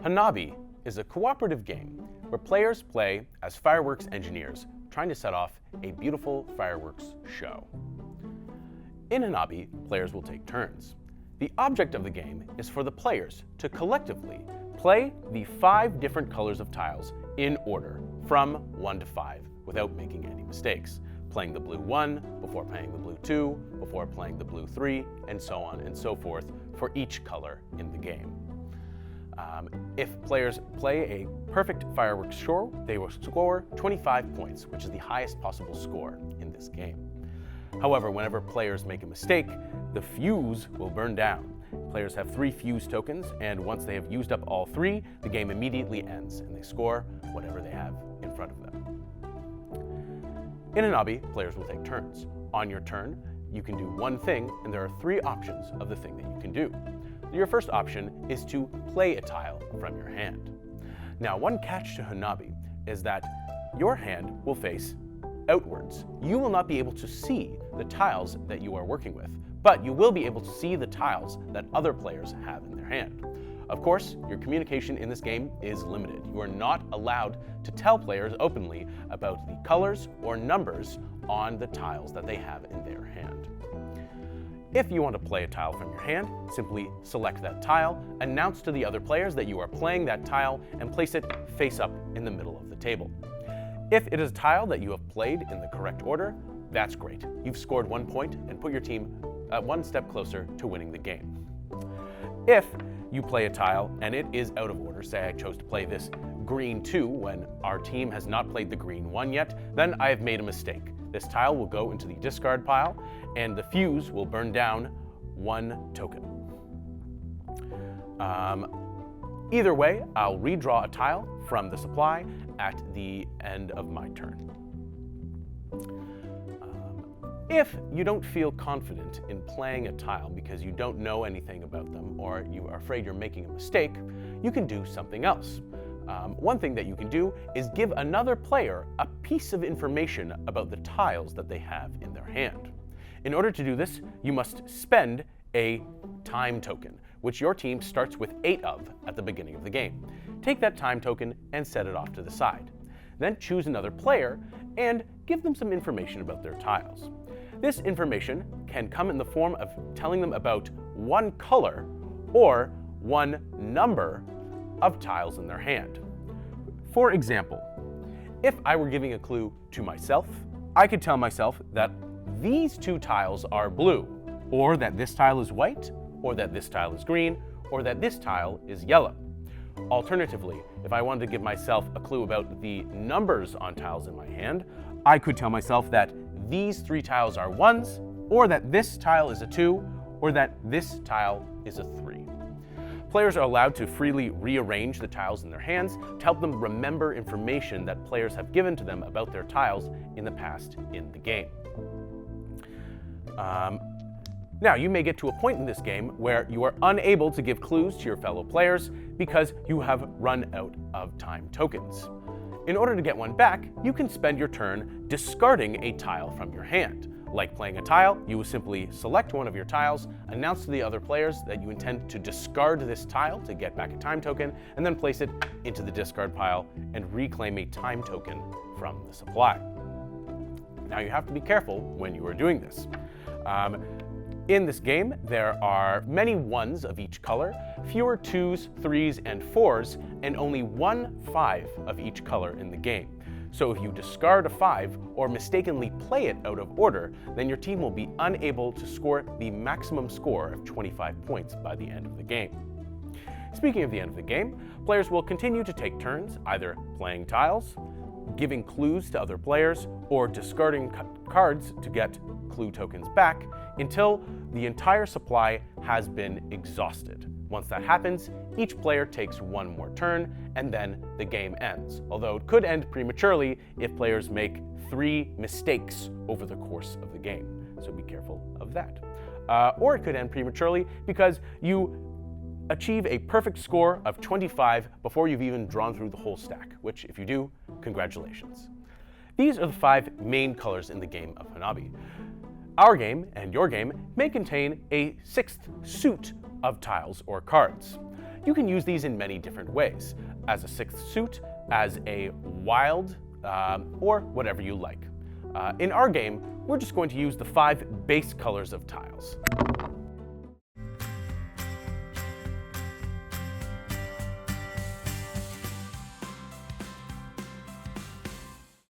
Hanabi is a cooperative game where players play as fireworks engineers trying to set off a beautiful fireworks show. In Hanabi, players will take turns. The object of the game is for the players to collectively play the 5 different colors of tiles in order from 1 to 5 without making any mistakes. Playing the blue 1 before playing the blue 2, before playing the blue 3, and so on and so forth for each color in the game. If players play a perfect fireworks show, they will score 25 points, which is the highest possible score in this game. However, whenever players make a mistake, the fuse will burn down. Players have 3 fuse tokens, and once they have used up all 3, the game immediately ends, and they score whatever they have in front of them. In Hanabi, players will take turns. On your turn, you can do one thing, and there are 3 options of the thing that you can do. Your first option is to play a tile from your hand. Now, one catch to Hanabi is that your hand will face outwards. You will not be able to see the tiles that you are working with, but you will be able to see the tiles that other players have in their hand. Of course, your communication in this game is limited. You are not allowed to tell players openly about the colors or numbers on the tiles that they have in their hand. If you want to play a tile from your hand, simply select that tile, announce to the other players that you are playing that tile, and place it face up in the middle of the table. If it is a tile that you have played in the correct order, that's great. You've scored 1 point and put your team 1 step closer to winning the game. If you play a tile and it is out of order, say I chose to play this green 2 when our team has not played the green 1 yet, then I have made a mistake. This tile will go into the discard pile and the fuse will burn down 1 token. Either way, I'll redraw a tile from the supply at the end of my turn. If you don't feel confident in playing a tile because you don't know anything about them or you are afraid you're making a mistake, you can do something else. One thing that you can do is give another player a piece of information about the tiles that they have in their hand. In order to do this, you must spend a time token, which your team starts with 8 of at the beginning of the game. Take that time token and set it off to the side. Then choose another player and give them some information about their tiles. This information can come in the form of telling them about 1 color or 1 number of tiles in their hand. For example, if I were giving a clue to myself, I could tell myself that these 2 tiles are blue, or that this tile is white, or that this tile is green, or that this tile is yellow. Alternatively, if I wanted to give myself a clue about the numbers on tiles in my hand, I could tell myself that these 3 tiles are 1s, or that this tile is a 2, or that this tile is a 3. Players are allowed to freely rearrange the tiles in their hands to help them remember information that players have given to them about their tiles in the past in the game. Now, you may get to a point in this game where you are unable to give clues to your fellow players because you have run out of time tokens. In order to get one back, you can spend your turn discarding a tile from your hand. Like playing a tile, you will simply select one of your tiles, announce to the other players that you intend to discard this tile to get back a time token, and then place it into the discard pile and reclaim a time token from the supply. Now, you have to be careful when you are doing this. In this game, there are many 1s of each color, fewer 2s, 3s, and 4s, and only 1 5 of each color in the game. So if you discard a 5 or mistakenly play it out of order, then your team will be unable to score the maximum score of 25 points by the end of the game. Speaking of the end of the game, players will continue to take turns either playing tiles, giving clues to other players, or discarding cards to get clue tokens back until the entire supply has been exhausted. Once that happens, each player takes 1 more turn, and then the game ends. Although it could end prematurely if players make 3 mistakes over the course of the game. So be careful of that. Or it could end prematurely because you achieve a perfect score of 25 before you've even drawn through the whole stack, which if you do, congratulations. These are the 5 main colors in the game of Hanabi. Our game and your game may contain a 6th suit of tiles or cards. You can use these in many different ways, as a sixth suit, as a wild, or whatever you like. In our game, we're just going to use the 5 base colors of tiles.